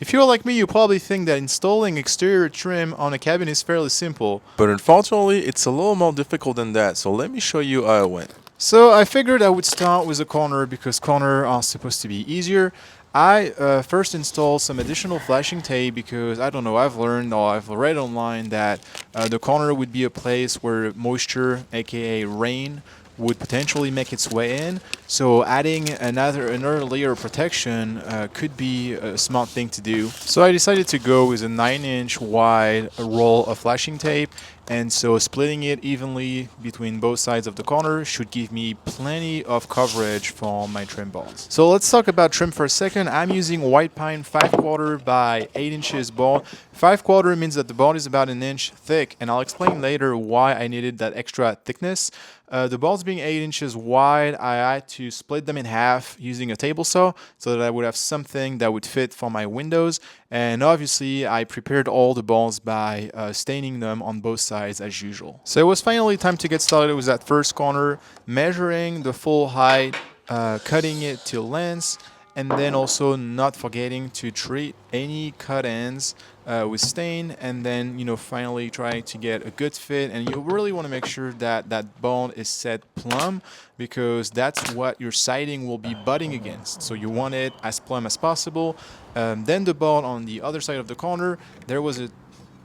If you're like me, you probably think that installing exterior trim on a cabin is fairly simple. But unfortunately, it's a little more difficult than that, so let me show you how it went. So I figured I would start with a corner because corner are supposed to be easier. I first installed some additional flashing tape because I don't know, I've learned or I've read online that the corner would be a place where moisture, aka rain, would potentially make its way in. So adding another layer of protection could be a smart thing to do. So I decided to go with a 9-inch wide roll of flashing tape, and so splitting it evenly between both sides of the corner should give me plenty of coverage for my trim boards. So let's talk about trim for a second. I'm using white pine 5/4 by 8 inches board. 5/4 means that the board is about an inch thick, and I'll explain later why I needed that extra thickness. The boards being 8 inches wide, I had to split them in half using a table saw so that I would have something that would fit for my windows. And obviously, I prepared all the boards by staining them on both sides as usual. So it was finally time to get started with that first corner, measuring the full height, cutting it to length, and then also not forgetting to treat any cut ends with stain, and then finally try to get a good fit. And you really want to make sure that that bone is set plumb because that's what your siding will be butting against, so you want it as plumb as possible. Then the bone on the other side of the corner, there was a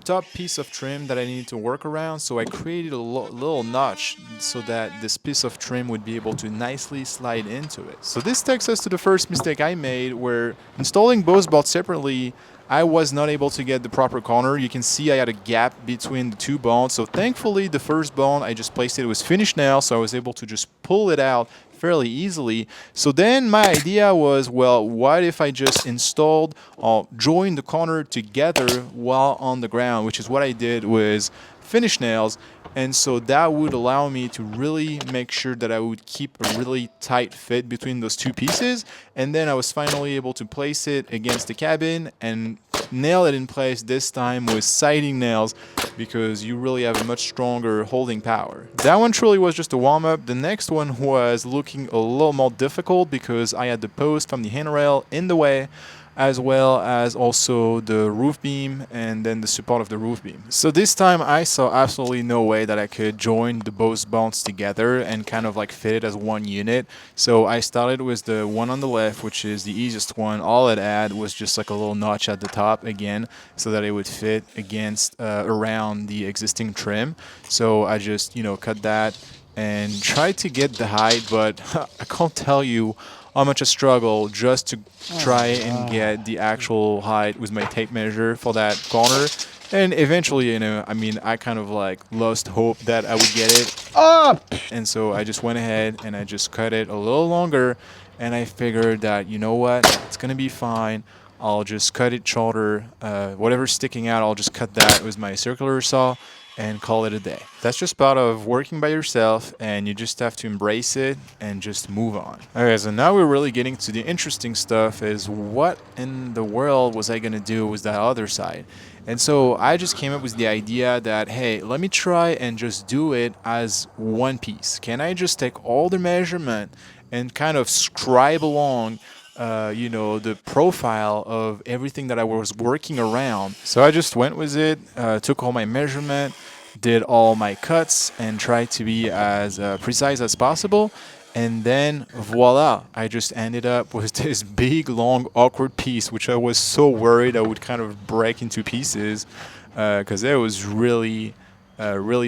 top piece of trim that I needed to work around, so I created a little notch so that this piece of trim would be able to nicely slide into it. So this takes us to the first mistake I made, where installing both bolts separately, I was not able to get the proper corner. You can see I had a gap between the two bones, so thankfully the first bone I just placed it was finished nail, so I was able to just pull it out fairly easily. So then my idea was, well, what if I just installed or joined the corner together while on the ground, which is what I did with finish nails. And so that would allow me to really make sure that I would keep a really tight fit between those two pieces. And then I was finally able to place it against the cabin and nail it in place, this time with siding nails, because you really have a much stronger holding power. That one truly was just a warm-up. The next one was looking a little more difficult because I had the post from the handrail in the way, as well as also the roof beam and then the support of the roof beam. So this time I saw absolutely no way that I could join the both bones together and kind of like fit it as one unit. So I started with the one on the left, which is the easiest one. All it had was just like a little notch at the top again, so that it would fit against around the existing trim. So I just cut that and tried to get the height, but I can't tell you how much a struggle just to try and get the actual height with my tape measure for that corner. And eventually, I kind of like lost hope that I would get it up. And so I just went ahead and I just cut it a little longer. And I figured that, you know what, it's going to be fine. I'll just cut it shorter. Whatever's sticking out, I'll just cut that with my circular saw and call it a day. That's just part of working by yourself, and you just have to embrace it and just move on. Okay, so now we're really getting to the interesting stuff, is what in the world was I gonna do with that other side? And so I just came up with the idea that, hey, let me try and just do it as one piece. Can I just take all the measurement and kind of scribe along the profile of everything that I was working around? So I just went with it, took all my measurement, did all my cuts, and tried to be as precise as possible. And then voila, I just ended up with this big, long, awkward piece, which I was so worried I would kind of break into pieces because it was really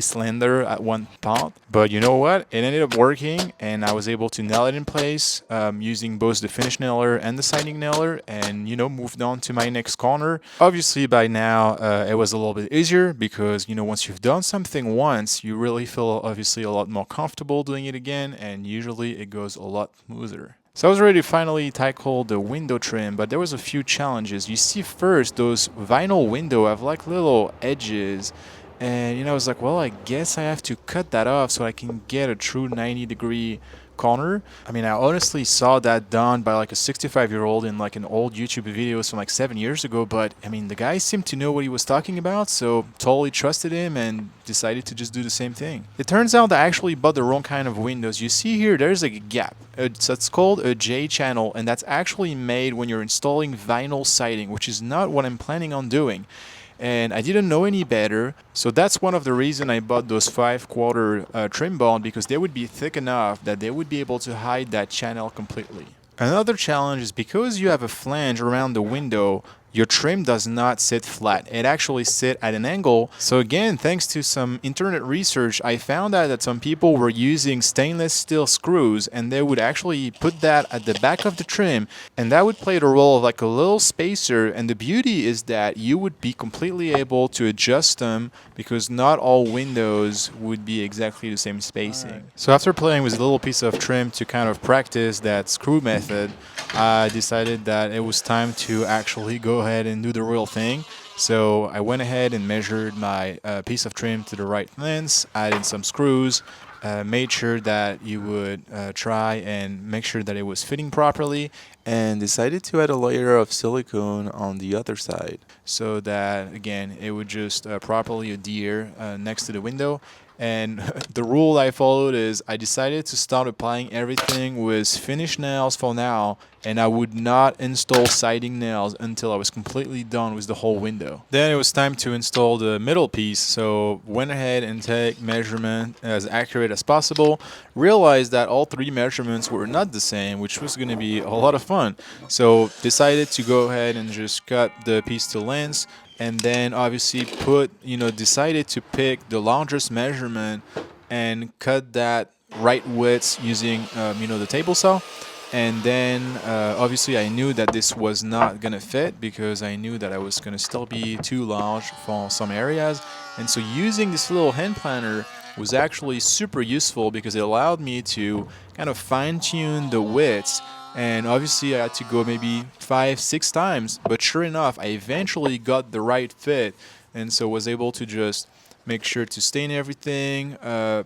slender at one part. But you know what? It ended up working, and I was able to nail it in place using both the finish nailer and the siding nailer, and moved on to my next corner. Obviously, by now it was a little bit easier because once you've done something once, you really feel obviously a lot more comfortable doing it again, and usually it goes a lot smoother. So I was ready to finally tackle the window trim, but there was a few challenges. You see, first, those vinyl window have like little edges. And I was like, well, I guess I have to cut that off so I can get a true 90-degree corner. I mean, I honestly saw that done by like a 65-year-old in like an old YouTube videos from like 7 years ago, but I mean, the guy seemed to know what he was talking about, so totally trusted him and decided to just do the same thing. It turns out I actually bought the wrong kind of windows. You see here, there's like a gap. It's called a J channel, and that's actually made when you're installing vinyl siding, which is not what I'm planning on doing. And I didn't know any better, so that's one of the reasons I bought those 5/4 trim bond, because they would be thick enough that they would be able to hide that channel completely. Another challenge is because you have a flange around the window, your trim does not sit flat. It actually sits at an angle. So again, thanks to some internet research, I found out that some people were using stainless steel screws, and they would actually put that at the back of the trim, and that would play the role of like a little spacer. And the beauty is that you would be completely able to adjust them, because not all windows would be exactly the same spacing. So after playing with a little piece of trim to kind of practice that screw method, I decided that it was time to actually go ahead and do the real thing. So I went ahead and measured my piece of trim to the right length, added some screws, made sure that you would try and make sure that it was fitting properly, And decided to add a layer of silicone on the other side. so that again it would just properly adhere next to the window. And the rule I followed is I decided to start applying everything with finish nails for now, and I would not install siding nails until I was completely done with the whole window. Then it was time to install the middle piece, so went ahead and take measurement as accurate as possible. Realized that all three measurements were not the same, which was going to be a lot of fun. So decided to go ahead and just cut the piece to length, and then obviously decided to pick the largest measurement and cut that right width using the table saw. And then obviously I knew that this was not gonna fit, because I knew that I was gonna still be too large for some areas. And so using this little hand planner was actually super useful, because it allowed me to kind of fine-tune the widths. And obviously I had to go maybe 5-6 times, but sure enough I eventually got the right fit, and so was able to just make sure to stain everything,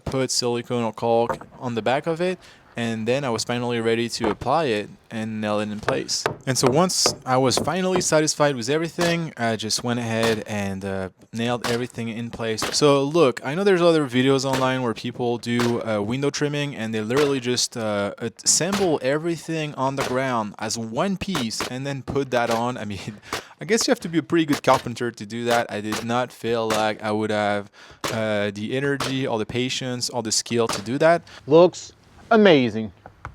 put silicone or caulk on the back of it, and then I was finally ready to apply it and nail it in place. And so once I was finally satisfied with everything, I just went ahead and nailed everything in place. So look, I know there's other videos online where people do window trimming, and they literally just assemble everything on the ground as one piece and then put that on. I mean, I guess you have to be a pretty good carpenter to do that. I did not feel like I would have the energy or the patience or the skill to do that. Looks amazing.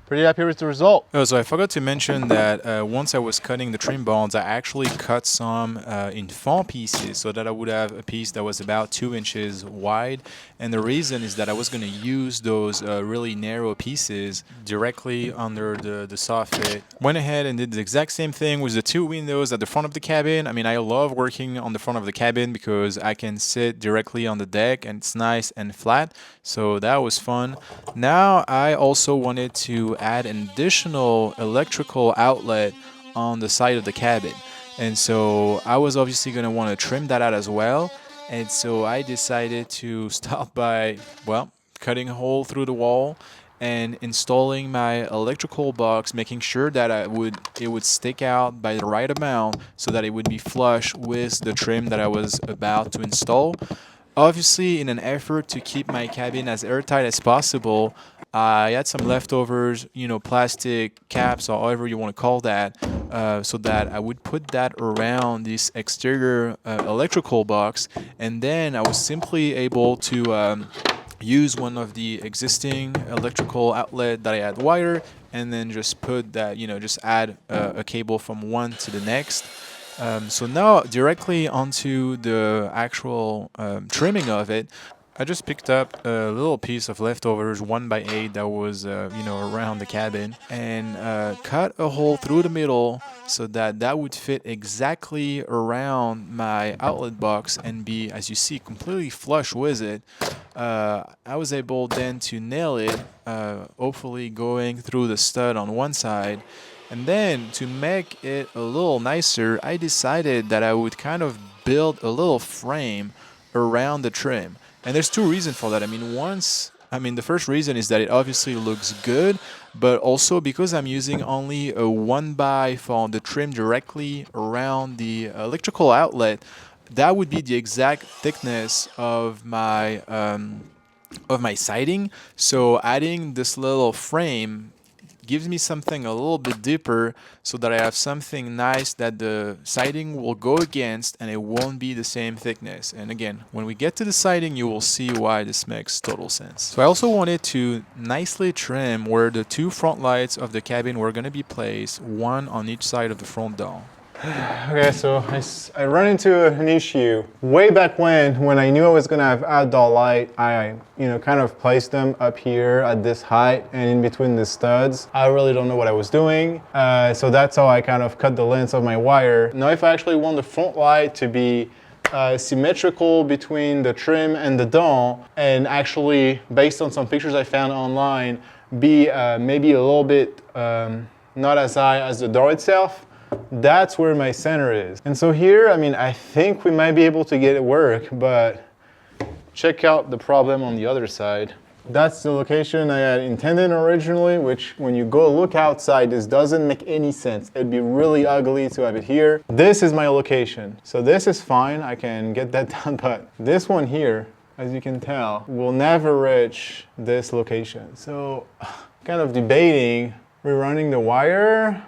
Pretty happy with the result. Oh, so I forgot to mention that once I was cutting the trim bonds, I actually cut some in 4 pieces, so that I would have a piece that was about 2 inches wide. And the reason is that I was going to use those really narrow pieces directly under the soffit. Went ahead and did the exact same thing with the 2 windows at the front of the cabin. I mean, I love working on the front of the cabin because I can sit directly on the deck and it's nice and flat. So that was fun. Now I also wanted to add an additional electrical outlet on the side of the cabin, and so I was obviously going to want to trim that out as well. And so I decided to start by, well, cutting a hole through the wall and installing my electrical box, making sure that it would stick out by the right amount so that it would be flush with the trim that I was about to install. Obviously, in an effort to keep my cabin as airtight as possible, I had some leftovers, plastic caps or however you want to call that, so that I would put that around this exterior electrical box, and then I was simply able to use one of the existing electrical outlet that I had wired, and then just put that, just add a cable from one to the next. So now directly onto the actual trimming of it, I just picked up a little piece of leftovers 1x8 that was around the cabin, and cut a hole through the middle so that would fit exactly around my outlet box and be, as you see, completely flush with it. I was able then to nail it, hopefully going through the stud on one side. And then to make it a little nicer, I decided that I would kind of build a little frame around the trim. And there's 2 reasons for that. I mean, once I mean, the first reason is that it obviously looks good, but also because I'm using only a 1x for the trim directly around the electrical outlet, that would be the exact thickness of my siding. So adding this little frame gives me something a little bit deeper so that I have something nice that the siding will go against and it won't be the same thickness. And again, when we get to the siding, you will see why this makes total sense. So I also wanted to nicely trim where the two front lights of the cabin were going to be placed, one on each side of the front door. Okay, so I run into an issue. Way back when I knew I was gonna have outdoor light, I kind of placed them up here at this height and in between the studs. I really don't know what I was doing, so that's how I kind of cut the length of my wire. Now if I actually want the front light to be symmetrical between the trim and the door, and actually, based on some pictures I found online, be maybe a little bit not as high as the door itself, that's where my center is. And so here, I mean, I think we might be able to get it work, but check out the problem on the other side. That's the location I had intended originally, which when you go look outside, this doesn't make any sense. It'd be really ugly to have it here. This is my location. So this is fine, I can get that done, but this one here, as you can tell, will never reach this location. So kind of debating rerunning the wire.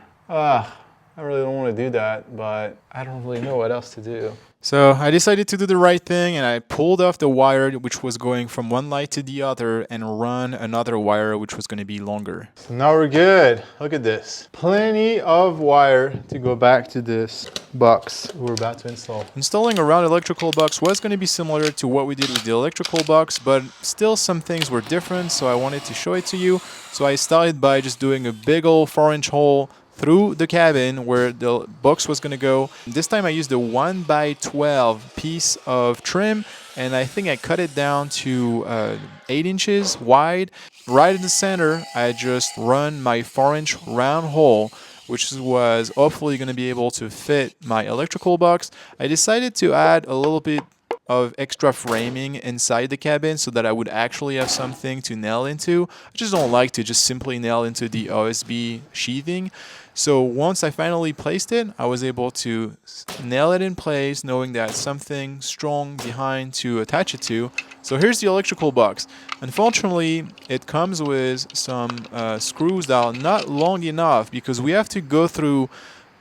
I really don't want to do that, but I don't really know what else to do. So I decided to do the right thing and I pulled off the wire which was going from one light to the other and run another wire which was going to be longer. So now we're good. Look at this. Plenty of wire to go back to this box we're about to install. Installing a round electrical box was going to be similar to what we did with the electrical box, but still some things were different, so I wanted to show it to you. So I started by just doing a big old 4-inch hole through the cabin where the box was going to go. This time I used a 1x12 piece of trim, and I think I cut it down to 8 inches wide. Right in the center, I just run my 4-inch round hole, which was hopefully going to be able to fit my electrical box. I decided to add a little bit of extra framing inside the cabin so that I would actually have something to nail into. I just don't like to just simply nail into the OSB sheathing. So once I finally placed it, I was able to nail it in place, knowing that something strong behind to attach it to. So here's the electrical box. Unfortunately, it comes with some screws that are not long enough because we have to go through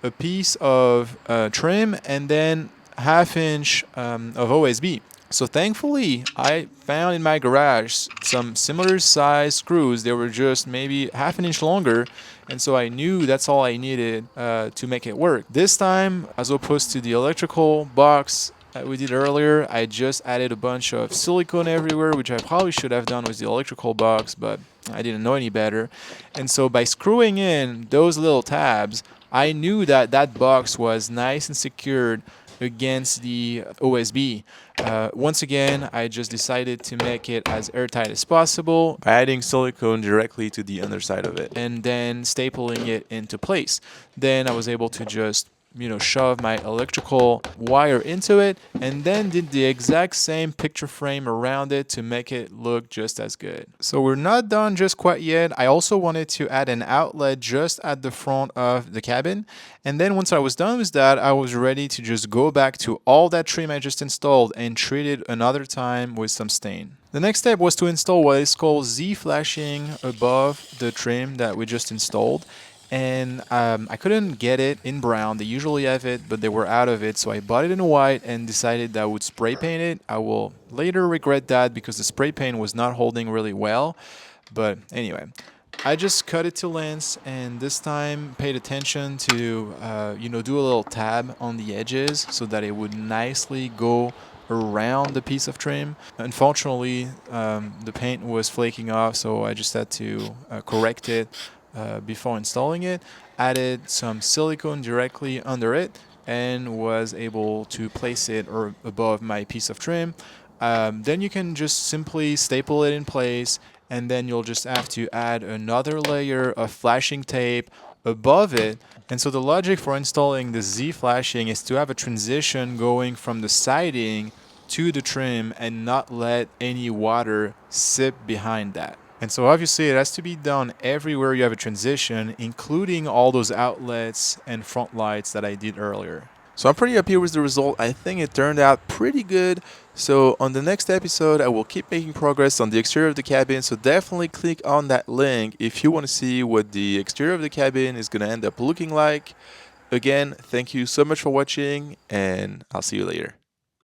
a piece of trim and then half-inch of OSB. So thankfully, I found in my garage some similar size screws. They were just maybe half an inch longer, and so I knew that's all I needed to make it work. This time, as opposed to the electrical box that we did earlier, I just added a bunch of silicone everywhere, which I probably should have done with the electrical box, but I didn't know any better. And so by screwing in those little tabs, I knew that that box was nice and secured against the OSB. Once again, I just decided to make it as airtight as possible By adding silicone directly to the underside of it. and then stapling it into place. Then I was able to just shove my electrical wire into it and then did the exact same picture frame around it to make it look just as good. So we're not done just quite yet. I also wanted to add an outlet just at the front of the cabin. And then once I was done with that, I was ready to just go back to all that trim I just installed and treat it another time with some stain. The next step was to install what is called Z flashing above the trim that we just installed. And I couldn't get it in brown. They usually have it, but they were out of it. So I bought it in white and decided that I would spray paint it. I will later regret that because the spray paint was not holding really well. But anyway, I just cut it to length, and this time paid attention to do a little tab on the edges so that it would nicely go around the piece of trim. Unfortunately, the paint was flaking off, so I just had to correct it before installing it. Added some silicone directly under it and was able to place it above my piece of trim. Then you can just simply staple it in place, and then you'll just have to add another layer of flashing tape above it. And so the logic for installing the Z flashing is to have a transition going from the siding to the trim and not let any water sip behind that. And so obviously it has to be done everywhere you have a transition, including all those outlets and front lights that I did earlier. So I'm pretty happy with the result. I think it turned out pretty good. So on the next episode, I will keep making progress on the exterior of the cabin. So definitely click on that link if you want to see what the exterior of the cabin is going to end up looking like. Again, thank you so much for watching, and I'll see you later.